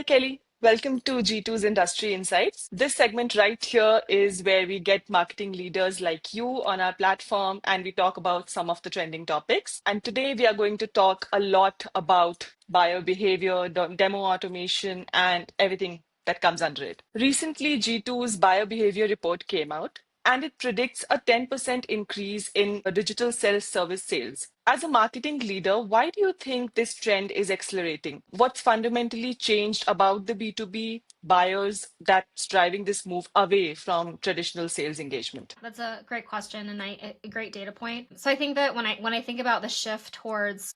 Hi, Kelly. Welcome to G2's Industry Insights. This segment right here is where we get marketing leaders like you on our platform and we talk about some of the trending topics. And today we are going to talk a lot about buyer behavior, demo automation, and everything that comes under it. Recently, G2's buyer behavior report came out, and it predicts a 10% increase in digital self-service sales. As a marketing leader, why do you think this trend is accelerating? What's fundamentally changed about the B2B buyers that's driving this move away from traditional sales engagement? That's a great question and a great data point. So I think that when I think about the shift towards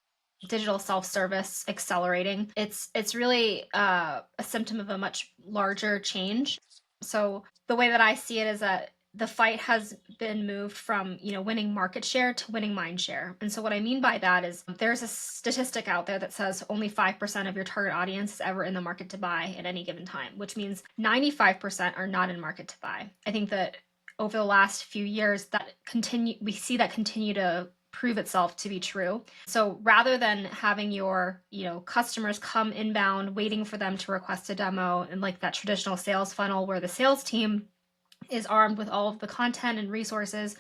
digital self-service accelerating, it's really a symptom of a much larger change. So the way that I see it is that the fight has been moved from winning market share to winning mind share. And so what I mean by that is there's a statistic out there that says only 5% of your target audience is ever in the market to buy at any given time, which means 95% are not in market to buy. I think that over the last few years we see that continue to prove itself to be true. So rather than having your customers come inbound waiting for them to request a demo and like that traditional sales funnel where the sales team is armed with all of the content and resources,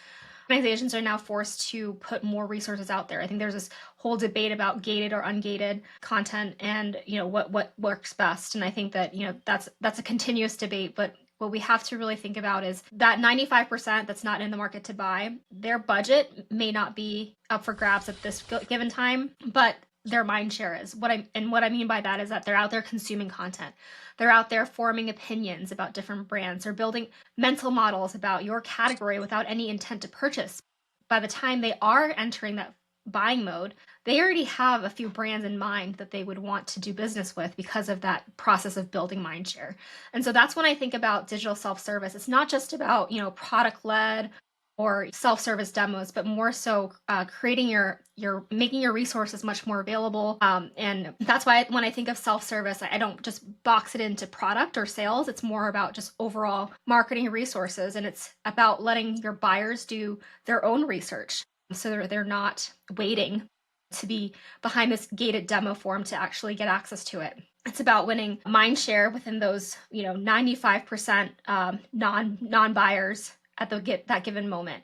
organizations are now forced to put more resources out there. I think there's this whole debate about gated or ungated content and what works best. And I think that that's a continuous debate, but what we have to really think about is that 95% that's not in the market to buy, their budget may not be up for grabs at this given time, but their mind share is. What I mean by that is that they're out there consuming content. They're out there forming opinions about different brands. They're building mental models about your category without any intent to purchase. By the time they are entering that buying mode, they already have a few brands in mind that they would want to do business with because of that process of building mindshare. And so that's when I think about digital self-service. It's not just about, product-led or self-service demos, but more so creating making your resources much more available. And that's why when I think of self-service, I don't just box it into product or sales. It's more about just overall marketing resources. And it's about letting your buyers do their own research so they're not waiting to be behind this gated demo form to actually get access to it. It's about winning mind share within those 95% non-buyers at that given moment.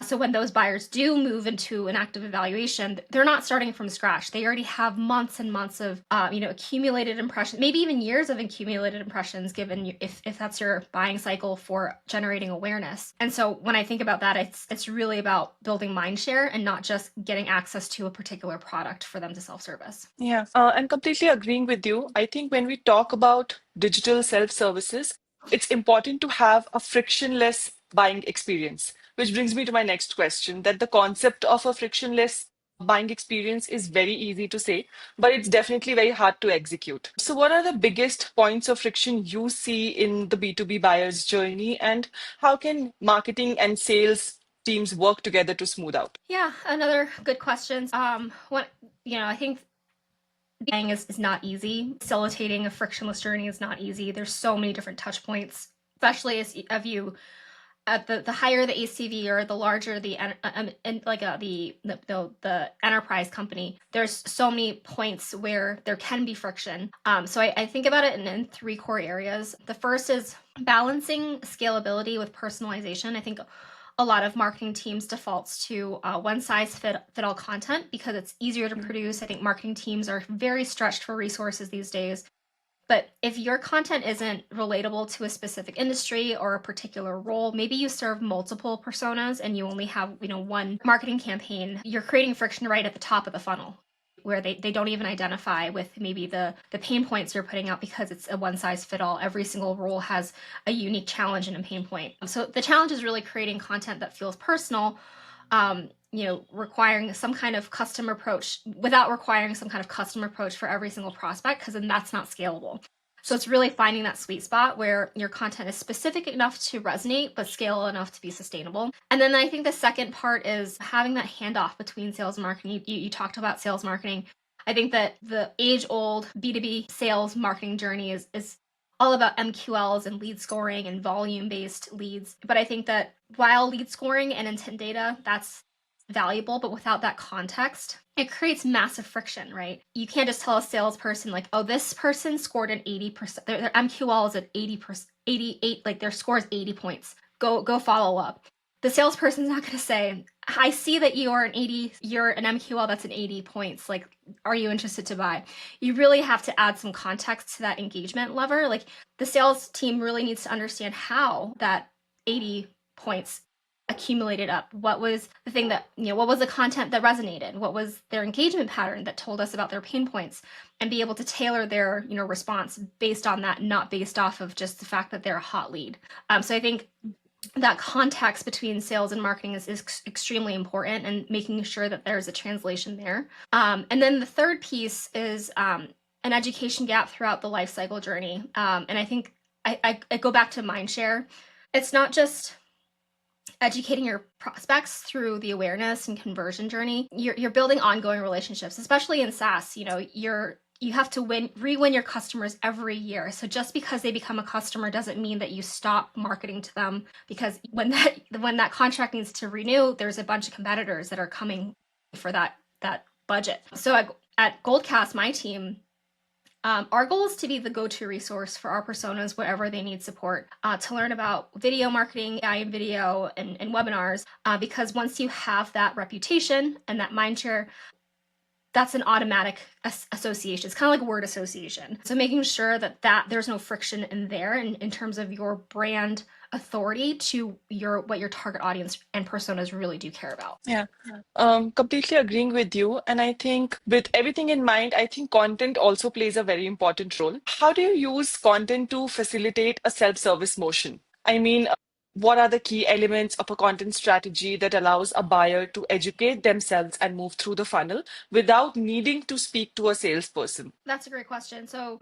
So when those buyers do move into an active evaluation, they're not starting from scratch. They already have months and months of accumulated impressions, maybe even years of accumulated impressions, given if that's your buying cycle for generating awareness. And so when I think about that, it's really about building mind share and not just getting access to a particular product for them to self-service. Yeah, and completely agreeing with you. I think when we talk about digital self-services, it's important to have a frictionless buying experience, which brings me to my next question, that the concept of a frictionless buying experience is very easy to say, but it's definitely very hard to execute. So what are the biggest points of friction you see in the B2B buyer's journey, and how can marketing and sales teams work together to smooth out? Yeah, another good question. I think buying is not easy. Facilitating a frictionless journey is not easy. There's so many different touch points, especially as of you at the higher the ACV or the larger the enterprise company. There's so many points where there can be friction. So I think about it in three core areas. The first is balancing scalability with personalization. I think a lot of marketing teams defaults to one size fit all content because it's easier to produce. I think marketing teams are very stretched for resources these days. But if your content isn't relatable to a specific industry or a particular role, maybe you serve multiple personas and you only have, one marketing campaign, you're creating friction right at the top of the funnel where they don't even identify with maybe the pain points you're putting out because it's a one size fit all. Every single role has a unique challenge and a pain point. So the challenge is really creating content that feels personal, requiring some kind of custom approach without requiring some kind of custom approach for every single prospect, because then that's not scalable. So it's really finding that sweet spot where your content is specific enough to resonate, but scale enough to be sustainable. And then I think the second part is having that handoff between sales and marketing. You talked about sales marketing. I think that the age-old B2B sales marketing journey is all about MQLs and lead scoring and volume-based leads. But I think that while lead scoring and intent data, that's valuable, but without that context, it creates massive friction, right? You can't just tell a salesperson like, oh, this person scored an 80%. Their MQL is at 80%, 88, like their score is 80 points. Go follow up. The salesperson's not going to say, I see that you're an MQL that's an 80 points. Like, are you interested to buy? You really have to add some context to that engagement lever. Like, the sales team really needs to understand how that 80 points accumulated up. What was the thing that, what was the content that resonated? What was their engagement pattern that told us about their pain points? And be able to tailor their, response based on that, not based off of just the fact that they're a hot lead. So I think that context between sales and marketing is extremely important, and making sure that there's a translation there. And then the third piece is an education gap throughout the life cycle journey. And I think I go back to mindshare. It's not just educating your prospects through the awareness and conversion journey. You're building ongoing relationships, especially in SaaS. You have to re-win your customers every year. So just because they become a customer doesn't mean that you stop marketing to them, because when that contract needs to renew, there's a bunch of competitors that are coming for that budget. So at Goldcast, my team, our goal is to be the go-to resource for our personas wherever they need support, to learn about video marketing, AI and video, and webinars, because once you have that reputation and that mindshare, that's an automatic association. It's kind of like word association. So making sure that there's no friction in there in terms of your brand authority to what your target audience and personas really do care about. Yeah. Completely agreeing with you. And I think with everything in mind, I think content also plays a very important role. How do you use content to facilitate a self-service motion? I mean, what are the key elements of a content strategy that allows a buyer to educate themselves and move through the funnel without needing to speak to a salesperson? That's a great question. So,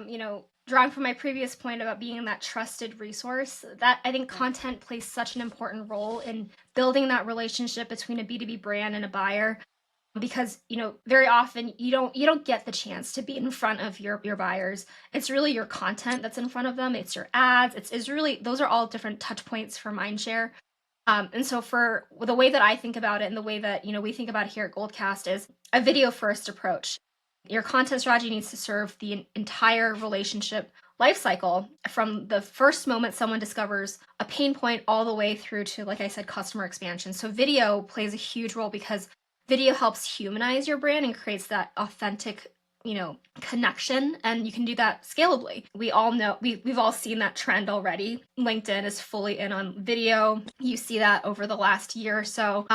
drawing from my previous point about being that trusted resource, that I think content plays such an important role in building that relationship between a B2B brand and a buyer, because very often you don't get the chance to be in front of your buyers. It's really your content that's in front of them. It's your ads. It's really, those are all different touch points for mindshare. And so for the way that I think about it, and the way that we think about it here at Goldcast, is a video first approach. Your content strategy needs to serve the entire relationship life cycle, from the first moment someone discovers a pain point all the way through to, like I said, customer expansion. So video plays a huge role, because video helps humanize your brand and creates that authentic connection, and you can do that scalably. We all know, we've all seen that trend already. LinkedIn is fully in on video. You see that over the last year or so.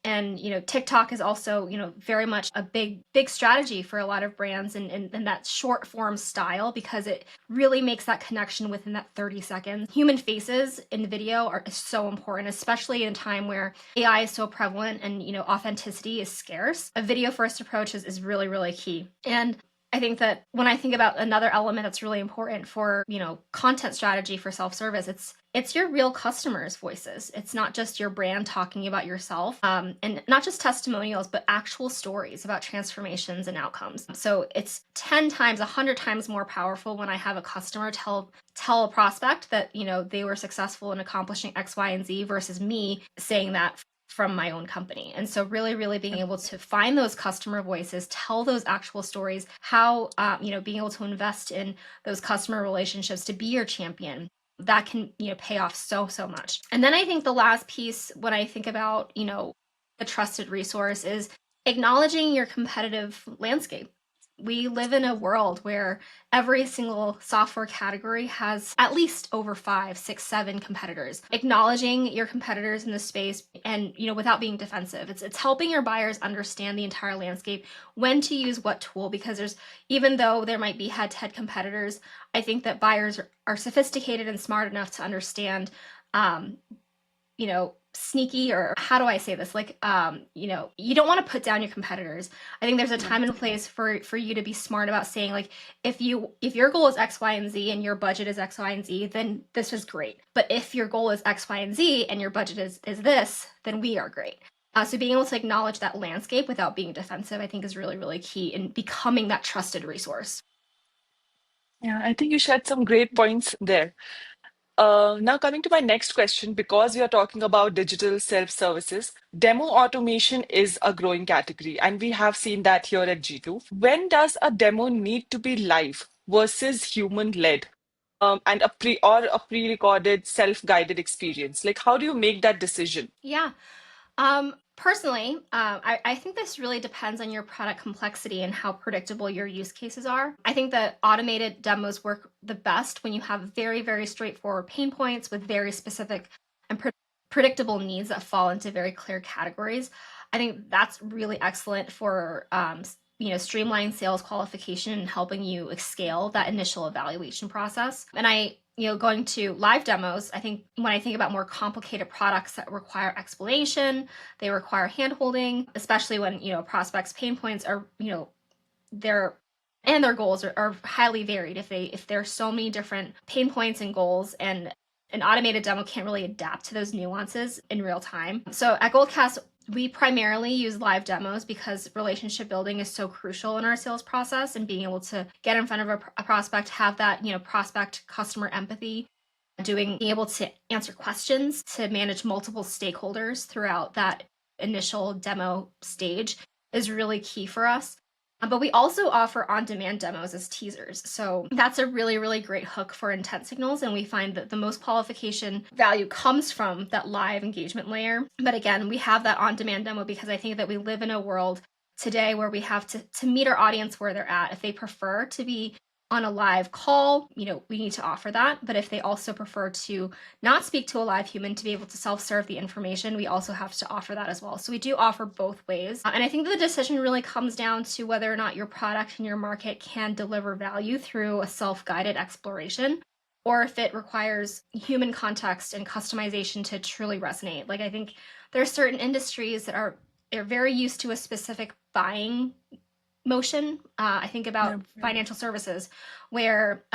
And TikTok is also very much a big strategy for a lot of brands, and that short form style, because it really makes that connection within that 30 seconds. Human faces in video are so important, especially in a time where AI is so prevalent and authenticity is scarce. A video first approach is really, really key. And I think that when I think about another element that's really important for content strategy for self-service, it's your real customers' voices. It's not just your brand talking about yourself, and not just testimonials, but actual stories about transformations and outcomes. So it's 10 times, 100 times more powerful when I have a customer tell a prospect that they were successful in accomplishing X, Y, and Z, versus me saying that from my own company. And so really, really being able to find those customer voices, tell those actual stories, how being able to invest in those customer relationships to be your champion, that can pay off so much. And then I think the last piece, when I think about the trusted resource, is acknowledging your competitive landscape. We live in a world where every single software category has at least over 5, 6, 7 competitors. Acknowledging your competitors in the space, and without being defensive, it's helping your buyers understand the entire landscape, when to use what tool, because even though there might be head-to-head competitors, I think that buyers are sophisticated and smart enough to understand sneaky, or how do I say this? Like, you don't want to put down your competitors. I think there's a time and place for you to be smart about saying, like, if your goal is X, Y, and Z and your budget is X, Y, and Z, then this is great. But if your goal is X, Y, and Z and your budget is this, then we are great. So being able to acknowledge that landscape without being defensive, I think, is really, really key in becoming that trusted resource. Yeah, I think you shared some great points there. Now, coming to my next question, because we are talking about digital self-services, demo automation is a growing category, and we have seen that here at G2. When does a demo need to be live versus human-led, and a pre-recorded self-guided experience? Like, how do you make that decision? Yeah. Personally, I think this really depends on your product complexity and how predictable your use cases are. I think that automated demos work the best when you have very, very straightforward pain points with very specific and predictable needs that fall into very clear categories. I think that's really excellent for streamlining sales qualification and helping you scale that initial evaluation process. And going to live demos, I think when I think about more complicated products that require explanation, they require handholding, especially when, prospects' pain points are, their and their goals are highly varied. If there's so many different pain points and goals, and an automated demo can't really adapt to those nuances in real time. So at Goldcast, we primarily use live demos because relationship building is so crucial in our sales process, and being able to get in front of a prospect, have that, prospect customer empathy, being able to answer questions, to manage multiple stakeholders throughout that initial demo stage is really key for us. But we also offer on-demand demos as teasers. So that's a really, really great hook for intent signals. And we find that the most qualification value comes from that live engagement layer. But again, we have that on-demand demo because I think that we live in a world today where we have to meet our audience where they're at. If they prefer to be on a live call, we need to offer that. But if they also prefer to not speak to a live human, to be able to self-serve the information, we also have to offer that as well. So we do offer both ways. And I think the decision really comes down to whether or not your product and your market can deliver value through a self-guided exploration, or if it requires human context and customization to truly resonate. Like, I think there are certain industries that are very used to a specific buying motion. I think Yeah. about financial services, where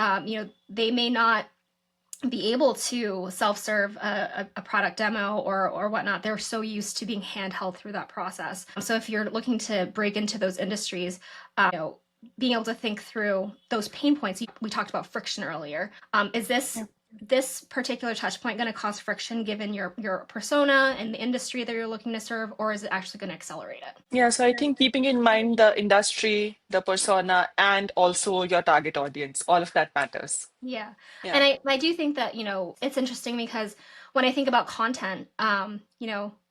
they may not be able to self-serve a product demo or whatnot. They're so used to being handheld through that process. So if you're looking to break into those industries, being able to think through those pain points. We talked about friction earlier. Is this particular touch point going to cause friction given your persona and the industry that you're looking to serve, or is it actually going to accelerate it? Yeah, so I think keeping in mind the industry, the persona, and also your target audience, all of that matters. Yeah. Yeah. And I do think that, it's interesting because when I think about content,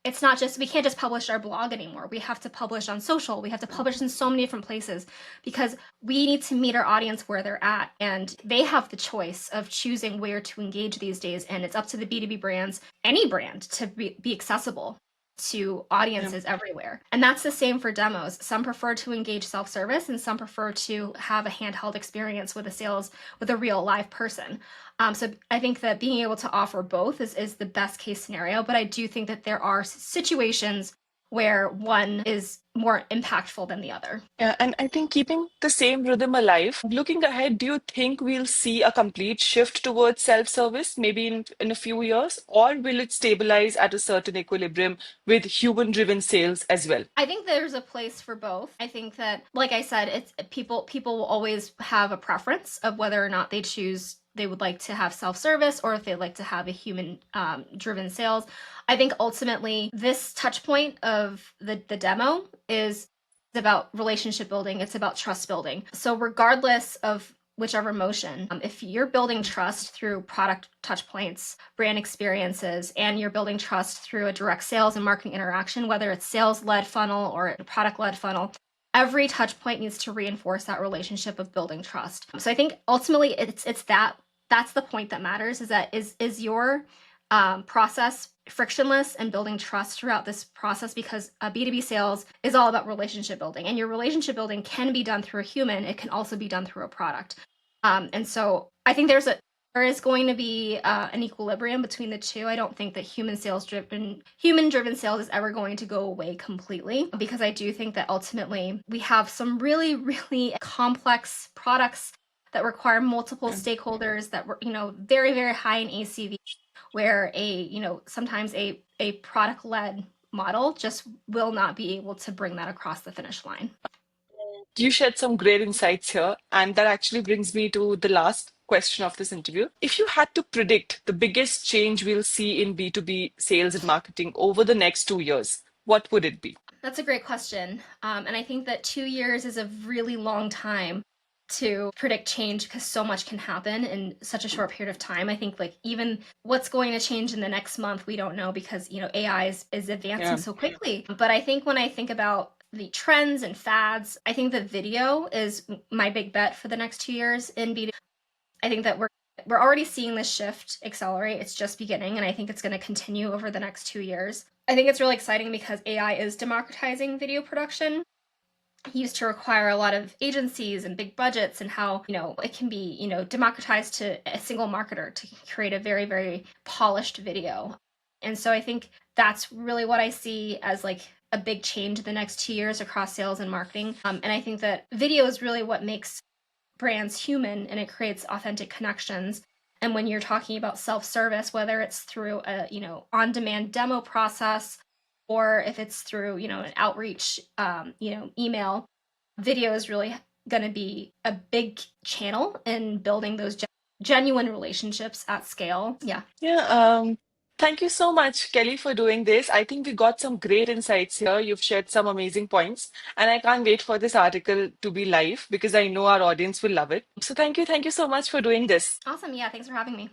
it's not just, we can't just publish our blog anymore. We have to publish on social. We have to publish in so many different places because we need to meet our audience where they're at. And they have the choice of choosing where to engage these days. And it's up to the B2B brands, any brand, to be accessible to Yeah. audiences everywhere. And that's the same for demos. Some prefer to engage self-service, and some prefer to have a handheld experience with a real live person. So I think that being able to offer both is the best case scenario. But I do think that there are situations where one is more impactful than the other. Yeah, and I think keeping the same rhythm alive, looking ahead, do you think we'll see a complete shift towards self-service maybe in a few years, or will it stabilize at a certain equilibrium with human-driven sales as well? I think there's a place for both. I think that, like I said, it's people will always have a preference of whether or not they would like to have self-service, or if they'd like to have a human driven sales. I think ultimately this touch point of the demo is about relationship building. It's about trust building. So regardless of whichever motion, if you're building trust through product touch points, brand experiences, and you're building trust through a direct sales and marketing interaction, whether it's sales-led funnel or a product-led funnel, every touch point needs to reinforce that relationship of building trust. So I think ultimately it's that's the point that matters, is your process frictionless and building trust throughout this process, because B2B sales is all about relationship building, and your relationship building can be done through a human. It can also be done through a product. And so I think there is going to be an equilibrium between the two. I don't think that human driven sales is ever going to go away completely, because I do think that ultimately we have some really, really complex products that require multiple stakeholders, that were, very, very high in ACV, where sometimes a product led model just will not be able to bring that across the finish line. You shared some great insights here, and that actually brings me to the last question of this interview. If you had to predict the biggest change we'll see in B2B sales and marketing over the next 2 years, what would it be? That's a great question. And I think that 2 years is a really long time to predict change because so much can happen in such a short period of time. I think like even what's going to change in the next month, we don't know because, AI is advancing Yeah. so quickly. But I think when I think about the trends and fads, I think that video is my big bet for the next 2 years in B2B. I think that we're already seeing this shift accelerate. It's just beginning, and I think it's going to continue over the next 2 years. I think it's really exciting because AI is democratizing video production. It used to require a lot of agencies and big budgets, and how it can be democratized to a single marketer to create a very, very polished video. And so I think that's really what I see as like a big change in the next 2 years across sales and marketing. And I think that video is really what makes brands human, and it creates authentic connections. And when you're talking about self-service, whether it's through a on-demand demo process, or if it's through an outreach email, video is really going to be a big channel in building those genuine relationships at scale. Yeah. Yeah, thank you so much, Kelly, for doing this. I think we got some great insights here. You've shared some amazing points, and I can't wait for this article to be live because I know our audience will love it. So thank you so much for doing this. Awesome. Yeah, thanks for having me.